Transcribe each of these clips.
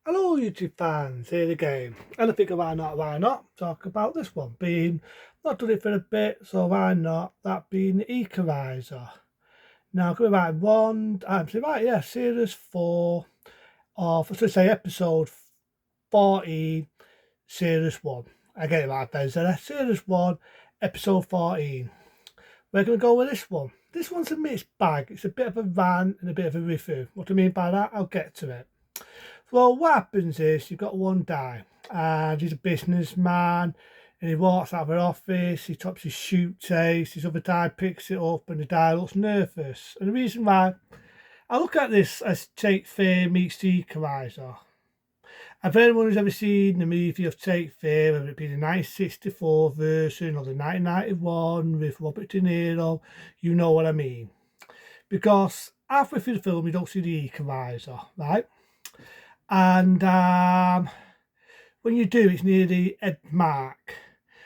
Hello YouTube fans, here again. And I figure why not, talk about this one being, not done it for a bit, so why not, that being the Equalizer. Now, coming back series 4 of, I should say episode 14, series 1. I get it right there, series 1, episode 14. We're going to go with this one. This one's a mixed bag, it's a bit of a rant and a bit of a review. What I mean by that, I'll get to it. Well, what happens is you've got one guy, and he's a businessman, and he walks out of an office, he tops his suitcase, his other guy picks it up, and the guy looks nervous. And the reason why I look at this as Take Fear meets the Equalizer. If anyone who's ever seen the movie of Take Fear, whether it be the 1964 version or the 1991 with Robert De Niro, you know what I mean. Because halfway through the film, you don't see the Equalizer, right? And when you do, it's near the end mark.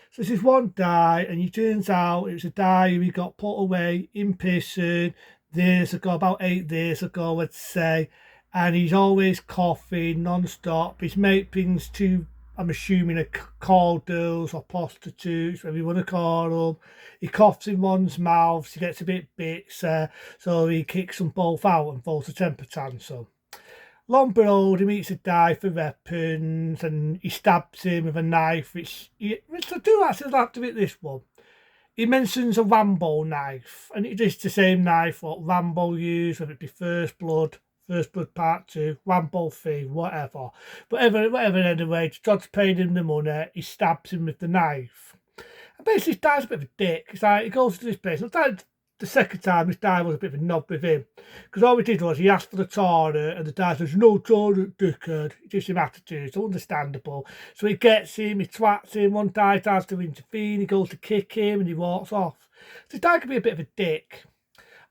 So this is one guy, and it turns out it was a guy who got put away in prison years ago, about 8 years ago, I'd say. And he's always coughing non-stop. His mate brings two, I'm assuming, a call girls or prostitutes, whatever you want to call them. He coughs in one's mouth, he gets a bit bitter, so he kicks them both out and throws a temper tantrum. Long behold, he meets a guy for weapons and he stabs him with a knife, which I do actually like to hit this one. He mentions a Rambo knife, and it is the same knife what Rambo used, whether it be First Blood Part 2, Rambo 3, whatever. Whatever anyway, Todd's paid him the money, he stabs him with the knife. And basically, this guy's a bit of a dick. It's like, he goes to this place, the second time this guy was a bit of a knob with him, because all he did was he asked for the toilet and the guy says no toilet, dickhead. It gives him attitude. It's understandable. So he gets him, he twats him. One guy tries to intervene, he goes to kick him and he walks off. So this guy can be a bit of a dick,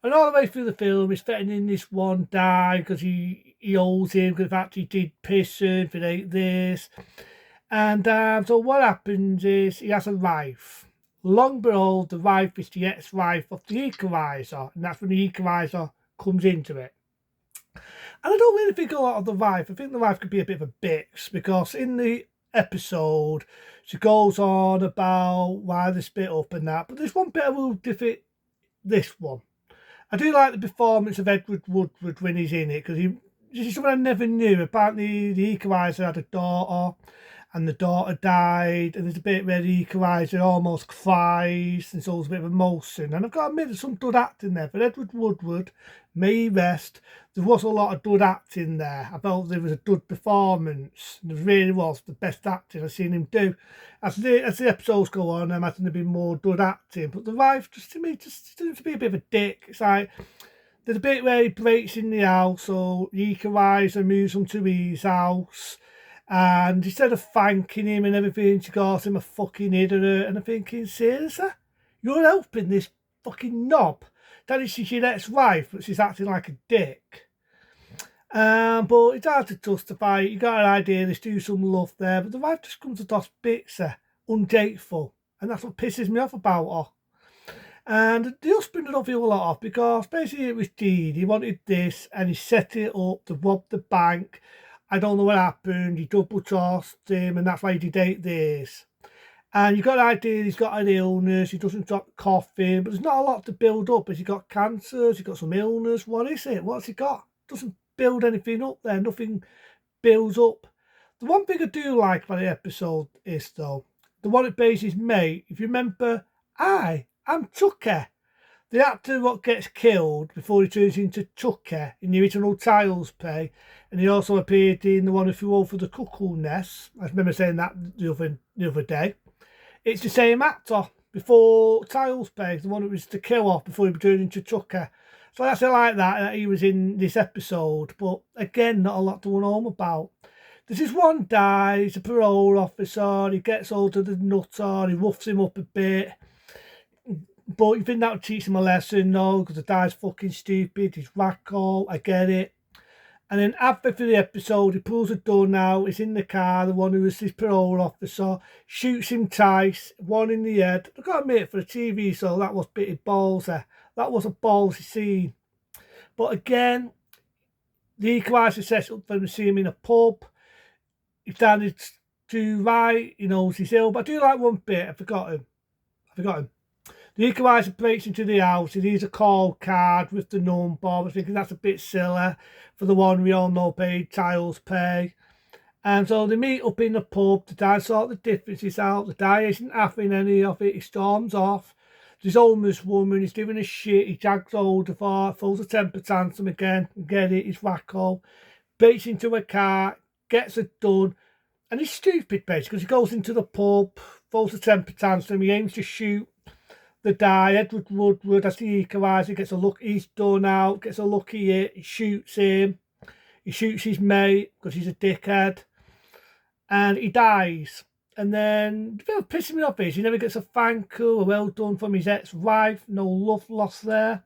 and all the way through the film he's threatening this one guy because he owes him, because in fact he did piss him for 8 this. And so what happens is he has a wife. Long behold, the wife is the ex-wife of the Equalizer, and that's when the Equalizer comes into it. And I don't really think a lot of the wife. I think the wife could be a bit of a bitch, because in the episode she goes on about why they split up and that. But there's one bit I will differ this one. I do like the performance of Edward Woodward when he's in it, because this is something I never knew. Apparently the Equalizer had a daughter, and the daughter died, and there's a bit where the Equalizer almost cries, and so there's a bit of emotion. And I've got to admit, there's some good acting there. For Edward Woodward, may he rest, there was a lot of good acting there. I felt there was a good performance. There really was the best acting I've seen him do. As the episodes go on, I imagine there'll be more good acting. But the wife, just to me, just seems to be a bit of a dick. It's like, there's a bit where he breaks in the house, so the Equalizer moves him to his house. And instead of thanking him and everything, she calls him a fucking idiot. And I'm thinking, seriously? You're helping this fucking knob? That is she's your ex-wife, but she's acting like a dick. But it's hard to justify it. You got an idea, there's do some love there, but the wife just comes across bitter, ungrateful. And that's what pisses me off about her. And the husband I don't feel a lot of, because basically it was Dean. He wanted this and he set it up to rob the bank. I don't know what happened. He double tossed him, and that's why he did 8 days. And you've got an idea he's got an illness, he doesn't stop coughing, but there's not a lot to build up. Has he got cancer? Has he got some illness? What is it? What's he got? Doesn't build anything up there. Nothing builds up. The one thing I do like about the episode is, though, the one that plays his mate. If you remember, I'm Chucky. The actor what gets killed before he turns into Chucky in the original Child's Play, and he also appeared in the one who flew over the cuckoo nest. I remember saying that the other day. It's the same actor before Child's Play, the one who was the kill off before he turned into Chucky. So that's like that he was in this episode, but again, not a lot to run home about. There's this one guy, he's a parole officer, he gets hold of the nutter, he roughs him up a bit. But you think that would teach him a lesson? No, because the guy's fucking stupid. He's wacko. I get it. And then after the episode, he pulls a gun out. He's in the car. The one who was his parole officer shoots him twice, one in the head. I've got to admit, for a TV show, that was bitty ballsy. That was a ballsy scene. But again, the Equalizer sets up for him to see him in a pub. he started to write, he knows he's ill. But I do like one bit, I forgot him. The Equalizer breaks into the house, he needs a call card with the number. I was thinking that's a bit silly for the one we all know paid child's pay. And so they meet up in the pub to try and sort the differences out. The guy isn't having any of it, he storms off. This homeless woman, he's giving a shit, he drags hold of her, throws a temper tantrum again, get it, he's wacko. Breaks into a car, gets it done, and he's stupid basically because he goes into the pub, throws a temper tantrum, he aims to shoot the guy, Edward Woodward, as the Equalizer, gets a look, he's done out, gets a lucky hit, he shoots him, he shoots his mate because he's a dickhead, and he dies. And then the bit of pissing me off is he never gets a thank you or well done from his ex-wife, no love lost there.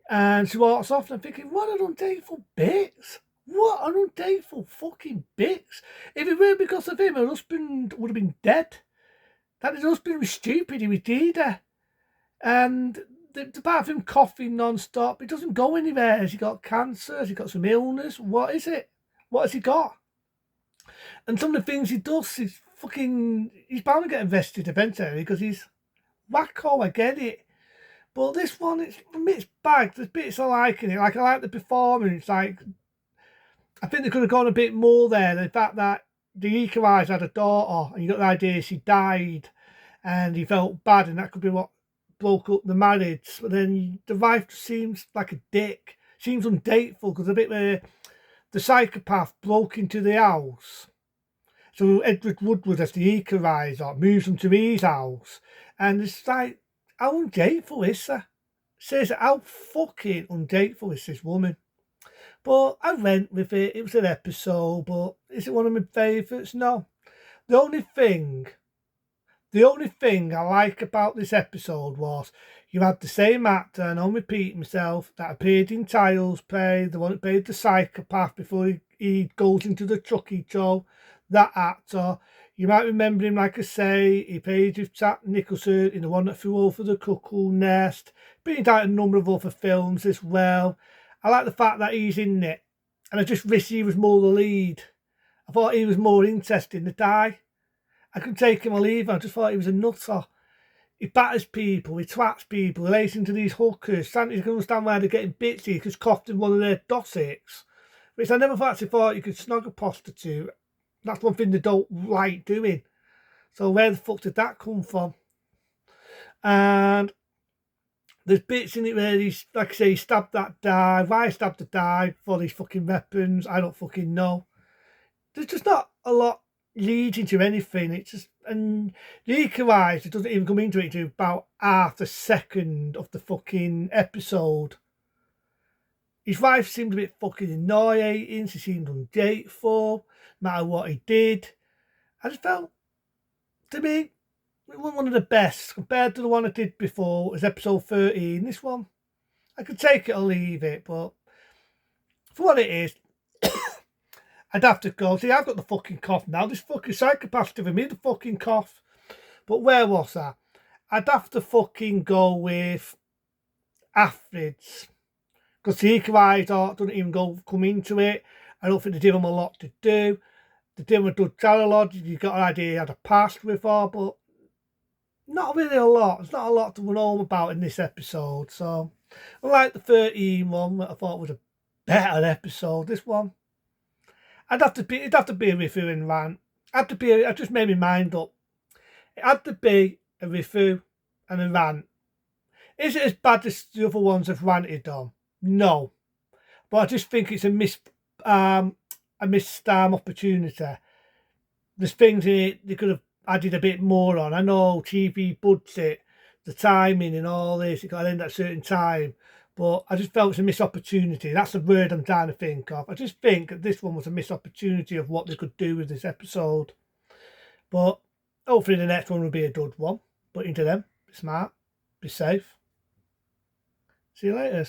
And she walks off, and I'm thinking, what an ungrateful bitch. What an ungrateful fucking bitch. If it weren't because of him, her husband would have been dead. That his husband was stupid, he was deeder. And apart from him coughing non-stop, he doesn't go anywhere. Has he got cancer? Has he got some illness? What is it? What has he got? And some of the things he does, he's bound to get invested eventually because he's wacko, I get it. But this one, it's a mixed bag. There's bits I like in it. Like, I like the performance. Like, I think they could have gone a bit more there. The fact that the Equalizer had a daughter, and you got the idea she died, and he felt bad, and that could be what broke up the marriage. But then the wife seems like a dick. Seems ungrateful because the bit where the psychopath broke into the house. So Edward Woodward, as the Equalizer, moves him to his house, and it's like, how ungrateful is she? Says how fucking ungrateful is this woman? But I went with it. It was an episode, but is it one of my favourites? No. The only thing I like about this episode was you had the same actor, and I'll repeat myself, that appeared in Child's Play, the one that played the psychopath before he goes into the Chucky show. That actor, you might remember him, like I say, he played with Jack Nicholson in the one that flew over the cuckoo nest. Been in a number of other films as well. I like the fact that he's in it, and I just wish he was more the lead. I thought he was more interesting. The guy, I couldn't take him or leave him. I just thought he was a nutter. He batters people, he twats people, he lays into these hookers. Santa's can understand why they're getting bitsy because coughed in one of their dossics, which I never actually thought you could snog a prostitute. That's one thing they don't like doing. So where the fuck did that come from? And there's bits in it where he's, like I say, he stabbed that guy. Why he stabbed the guy for these fucking weapons, I don't fucking know. There's just not a lot leading to anything. It's just, and the Equalizer doesn't even come into it to about half a second of the fucking episode. His wife seemed a bit fucking annoying. She seemed ungrateful, no matter what he did. I just felt, to me, it wasn't one of the best compared to the one I did before. It was episode 13. This one, I could take it or leave it, but for what it is, I'd have to go. See, I've got the fucking cough now. This fucking psychopath's giving me the fucking cough. But where was that? I'd have to fucking go with Athrid's. Because the Equalizer doesn't even come into it. I don't think they give him a lot to do. They did him a good dialogue. You got an idea he had a past with her, but not really a lot. There's not a lot to run home about in this episode. So, unlike the 13 one, that I thought was a better episode, this one, it'd have to be a review and rant. I just made my mind up. It had to be a review and a rant. Is it as bad as the other ones have ranted on? No, but I just think it's a missed opportunity. There's things in it they could have added a bit more on. I know TV budget, the timing and all this, it got to end at a certain time, but I just felt it's a missed opportunity. That's the word I'm trying to think of. I just think that this one was a missed opportunity of what they could do with this episode. But hopefully the next one will be a good one. But into them, be smart, be safe. See you later.